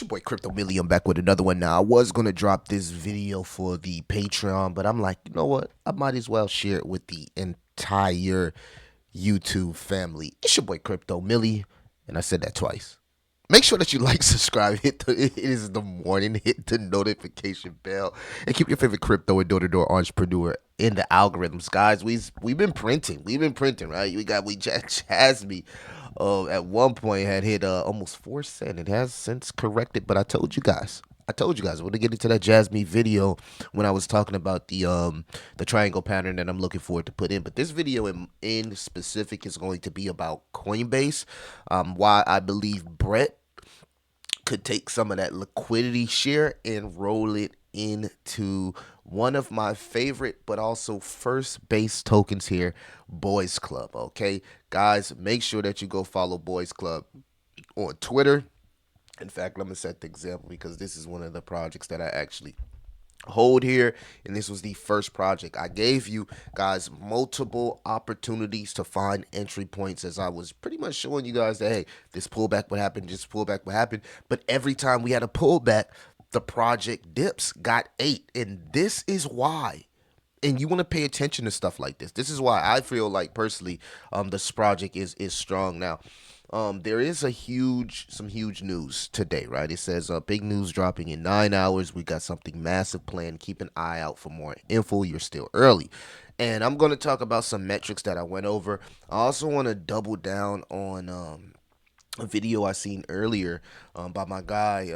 your boy Crypto Millie. I'm back with another one now. I was gonna drop this video for the Patreon, but I'm like, you know what? I might as well share it with the entire YouTube family. It's your boy Crypto Millie, and I said that twice. Make sure that you like, subscribe, it is the morning, hit the notification bell, and keep your favorite crypto and door-to-door entrepreneur in the algorithms, guys. We've been printing, right? We Jasmine. At one point had hit almost 4 cent. It has since corrected, but I told you guys. I want to get into that Jasmine video when I was talking about the triangle pattern that I'm looking forward to put in. But this video in specific is going to be about Coinbase, why I believe Brett could take some of that liquidity share and roll it into one of my favorite but also first base tokens here, Boys Club. Okay, guys, make sure that you go follow Boys Club on Twitter. In fact, let me set the example because this is one of the projects that I actually hold here, and this was the first project. I gave you guys multiple opportunities to find entry points as I was pretty much showing you guys that, hey, this pullback would happen, this pullback would happen. But every time we had a pullback, the project dips got 8, and this is why. And you want to pay attention to stuff like this. This is why I feel like personally, this project is strong now. There is some huge news today, right? It says big news dropping in 9 hours. We got something massive planned. Keep an eye out for more info. You're still early. And I'm going to talk about some metrics that I went over. I also want to double down on a video I seen earlier by my guy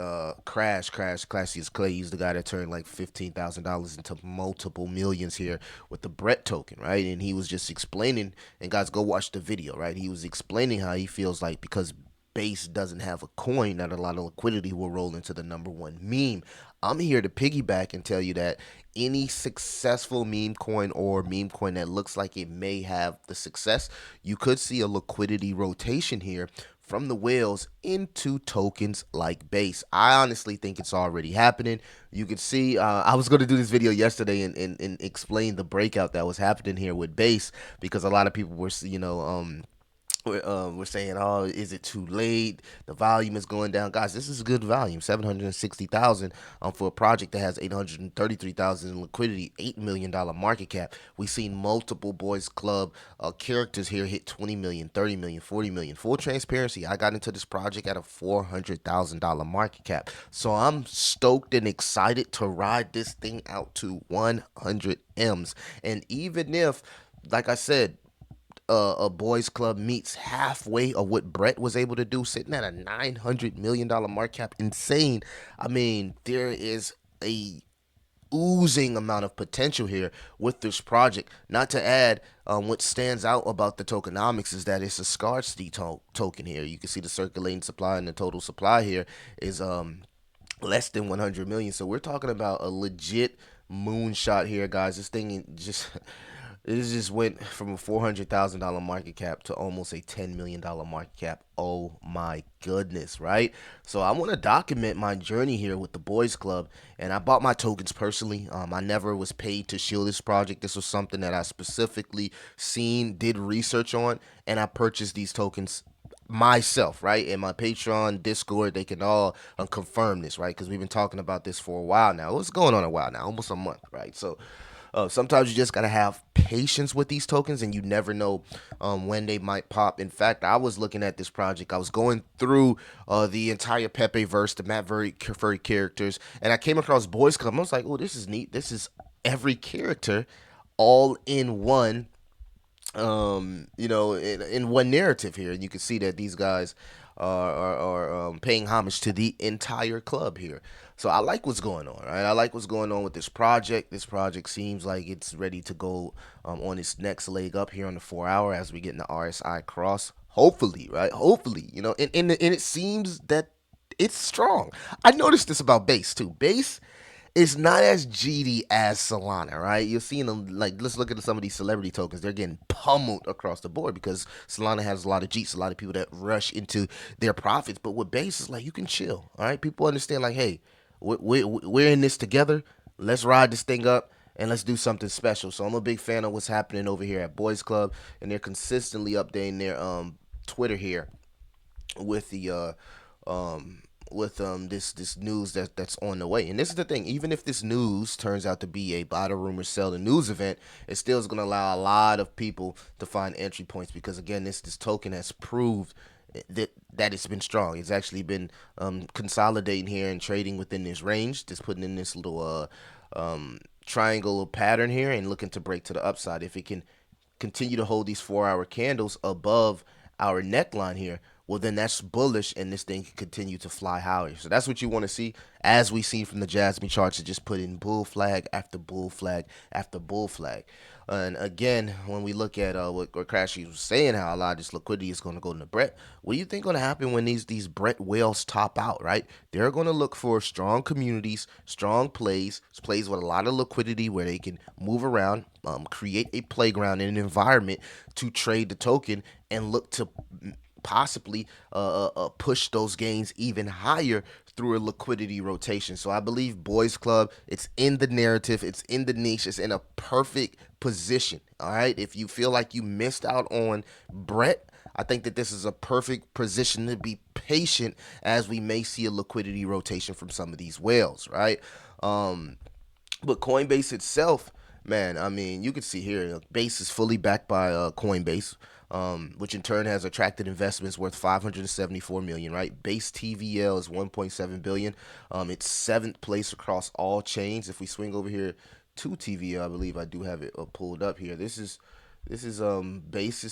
Classiest Clay. He's the guy that turned like $15,000 into multiple millions here with the Brett token, right? And he was just explaining, and guys, go watch the video, right? He was explaining how he feels like because Base doesn't have a coin, that a lot of liquidity will roll into the number one meme. I'm here to piggyback and tell you that any successful meme coin or meme coin that looks like it may have the success, you could see a liquidity rotation here from the whales into tokens like Base. I honestly think it's already happening. You can see, I was going to do this video yesterday and explain the breakout that was happening here with Base because a lot of people were, we're saying, oh, is it too late? The volume is going down. Guys, this is good volume, 760,000 for a project that has 833,000 in liquidity, $8 million market cap. We've seen multiple Boys Club characters here hit 20 million, 30 million, 40 million. Full transparency, I got into this project at a $400,000 market cap. So I'm stoked and excited to ride this thing out to 100 M's. And even if, like I said, a Boys Club meets halfway of what Brett was able to do, sitting at a $900 million market cap. Insane. I mean, there is a oozing amount of potential here with this project. Not to add, what stands out about the tokenomics is that it's a scarcity token here. You can see the circulating supply and the total supply here is less than 100 million. So we're talking about a legit moonshot here, guys. This thing just it just went from a $400,000 market cap to almost a $10 million market cap. Oh my goodness, right? So I want to document my journey here with the Boys Club, and I bought my tokens personally. I never was paid to shield this project. This was something that I specifically did research on, and I purchased these tokens myself, right? In my Patreon, Discord, they can all confirm this, right? Because we've been talking about this for a while now. What's going on a while now? Almost a month, right? So sometimes you just gotta have patience with these tokens, and you never know when they might pop. In fact, I was looking at this project. I was going through the entire Pepe verse, the Matt Furry characters, and I came across Boys Club. I was like, "Oh, this is neat. This is every character all in one." In one narrative here, and you can see that these guys are paying homage to the entire club here. So I like what's going on, right? I like what's going on with this project. This project seems like it's ready to go on its next leg up here on the 4 hour as we get in the RSI cross. Hopefully, right? Hopefully, and it seems that it's strong. I noticed this about Base too. Base is not as GD as Solana, right? You're seeing them, like, let's look at some of these celebrity tokens. They're getting pummeled across the board because Solana has a lot of Gs, a lot of people that rush into their profits. But with Base, it's like you can chill, all right? People understand, like, hey, we're in this together. Let's ride this thing up and let's do something special. So I'm a big fan of what's happening over here at Boys Club, and they're consistently updating their Twitter here with the this news that's on the way. And this is the thing: even if this news turns out to be a buy the rumor sell the news event, it still is going to allow a lot of people to find entry points because again, this token has proved that it's been strong. It's actually been consolidating here and trading within this range, just putting in this little triangle pattern here and looking to break to the upside. If it can continue to hold these 4 hour candles above our neckline here, well then that's bullish and this thing can continue to fly higher. So that's what you want to see. As we see from the Jasmine charts, it just put in bull flag after bull flag after bull flag. And again, when we look at what Crashy was saying, how a lot of this liquidity is going to go into Brett, what do you think going to happen when these Brett whales top out, right? They're going to look for strong communities, strong plays with a lot of liquidity where they can move around, create a playground and an environment to trade the token and look to possibly push those gains even higher through a liquidity rotation. So I believe Boys Club, it's in the narrative, it's in the niche, it's in a perfect position. All right. If you feel like you missed out on Brett, I think that this is a perfect position to be patient as we may see a liquidity rotation from some of these whales, right? But Coinbase itself, man, I mean, you can see here, Base is fully backed by Coinbase, which in turn has attracted investments worth 574 million. Right, Base TVL is 1.7 billion. It's seventh place across all chains. If we swing over here to TVL, I believe I do have it pulled up here. This is Base's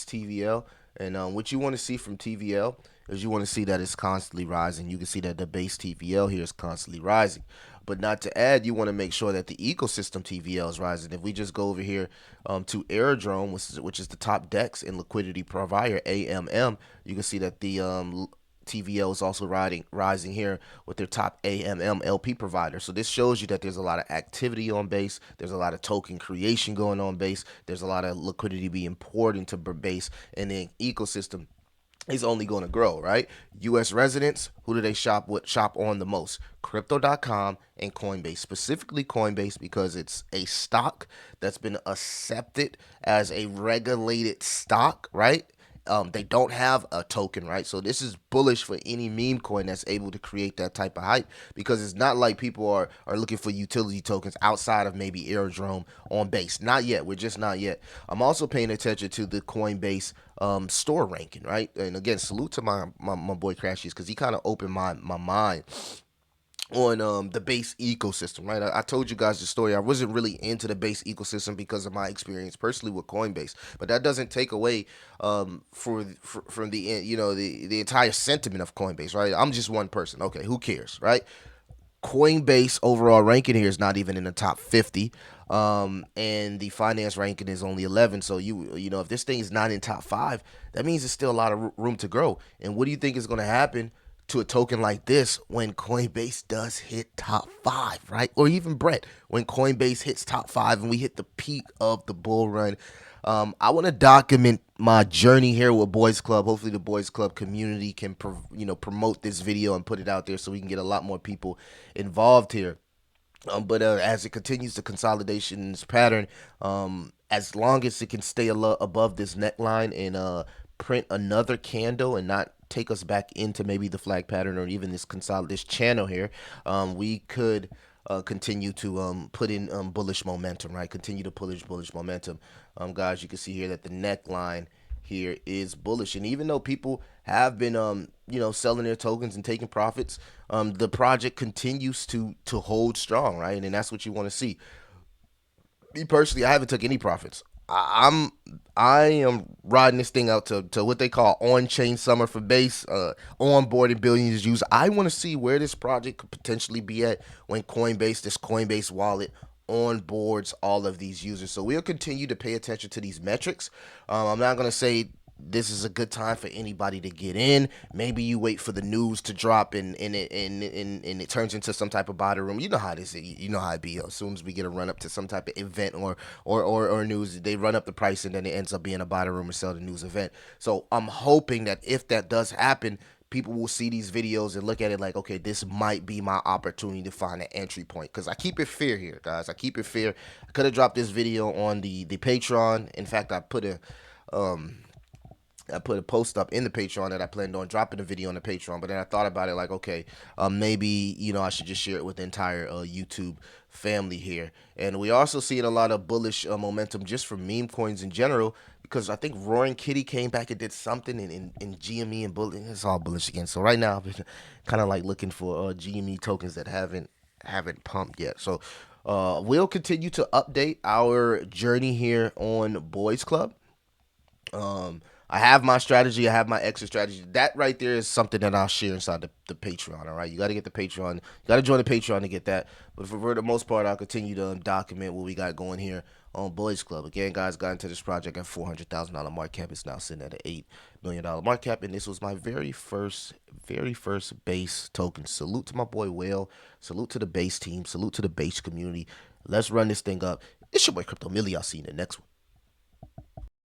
TVL, and what you want to see from TVL is you want to see that it's constantly rising. You can see that the Base TVL here is constantly rising. But not to add, you want to make sure that the ecosystem TVL is rising. If we just go over here to Aerodrome, which is the top DEX and liquidity provider, AMM, you can see that the TVL is also rising here with their top AMM LP provider. So this shows you that there's a lot of activity on Base. There's a lot of token creation going on Base. There's a lot of liquidity being poured into Base, and the ecosystem is only going to grow, right? U.S. residents, who do they shop on the most? Crypto.com and Coinbase, specifically Coinbase because it's a stock that's been accepted as a regulated stock, right? They don't have a token, right? So this is bullish for any meme coin that's able to create that type of hype because it's not like people are looking for utility tokens outside of maybe Aerodrome on Base. Not yet. We're just not yet. I'm also paying attention to the Coinbase store ranking, right? And again, salute to my boy Crashies because he kind of opened my mind on the Base ecosystem, right? I told you guys the story. I wasn't really into the Base ecosystem because of my experience personally with Coinbase, but that doesn't take away from the the entire sentiment of Coinbase, right? I'm just one person. Okay, who cares, right? Coinbase overall ranking here is not even in the top 50, and the finance ranking is only 11. So you know if this thing is not in top five, that means there's still a lot of room to grow. And what do you think is going to happen to a token like this when Coinbase does hit top five, right? Or even Brett, when Coinbase hits top five and we hit the peak of the bull run. I want to document my journey here with Boys Club. Hopefully, the Boys Club community can, promote this video and put it out there so we can get a lot more people involved here. But as it continues the consolidations pattern, as long as it can stay above this neckline and print another candle and not take us back into maybe the flag pattern or even this channel here, we could continue to put in bullish momentum, right? Continue to push bullish momentum. Guys, you can see here that the neckline here is bullish, and even though people have been selling their tokens and taking profits, the project continues to hold strong, right? And that's what you want to see. Me personally, I haven't took any profits. I am riding this thing out to what they call on-chain summer for Base, onboarding billions users. I want to see where this project could potentially be at when this Coinbase wallet onboards all of these users. So we'll continue to pay attention to these metrics. I'm not going to say this is a good time for anybody to get in. Maybe you wait for the news to drop and it turns into some type of body room. You know how this is. You know how it be. As soon as we get a run up to some type of event or news, they run up the price and then it ends up being a body room or sell the news event. So I'm hoping that if that does happen, people will see these videos and look at it like, okay, this might be my opportunity to find an entry point. Because I keep it fair here, guys. I keep it fair. I could have dropped this video on the Patreon. In fact, I put a I put a post up in the Patreon that I planned on dropping a video on the Patreon, but then I thought about it like, okay, maybe I should just share it with the entire YouTube family here. And we also seeing a lot of bullish momentum just from meme coins in general, because I think Roaring Kitty came back and did something in GME and bullish. It's all bullish again. So right now, I'm kind of like looking for GME tokens that haven't pumped yet. So we'll continue to update our journey here on Boys Club. Um, I have my strategy. I have my exit strategy. That right there is something that I'll share inside the Patreon. All right, you got to get the Patreon. You got to join the Patreon to get that. But for the most part, I'll continue to document what we got going here on Boys Club. Again, guys, got into this project at $400,000 market cap. It's now sitting at an $8 million market cap, and this was my very first base token. Salute to my boy Whale. Salute to the base team. Salute to the base community. Let's run this thing up. It's your boy Crypto Millie. I'll see you in the next one.